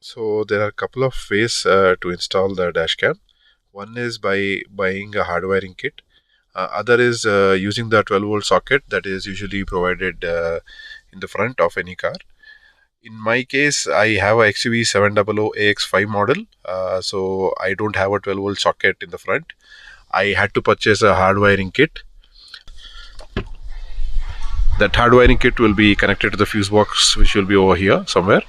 So there are a couple of ways to install the dash cam. One is by buying a hardwiring kit. Other is using the 12-volt socket that is usually provided in the front of any car. In my case, I have a XUV 700 AX5 model, so I don't have a 12-volt socket in the front. I had to purchase a hardwiring kit. That hardwiring kit will be connected to the fuse box, which will be over here somewhere,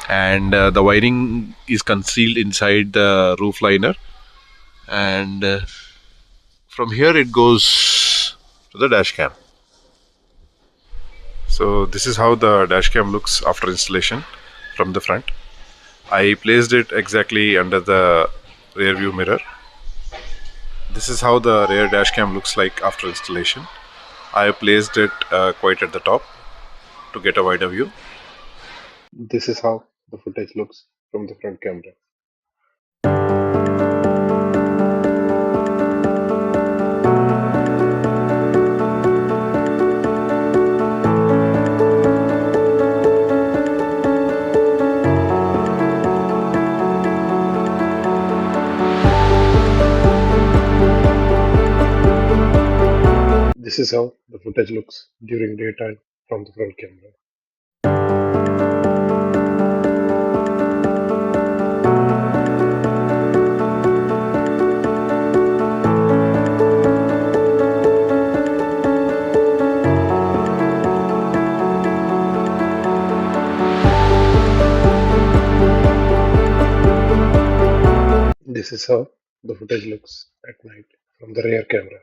and the wiring is concealed inside the roof liner, and from here it goes to the dash cam. So this is how the dash cam looks after installation from the front. I placed it exactly under the rear view mirror. This is how the rear dash cam looks like after installation. I placed it quite at the top to get a wider view. This is how the footage looks from the front camera. This is how the footage looks during daytime from the front camera. This is how the footage looks at night from the rear camera.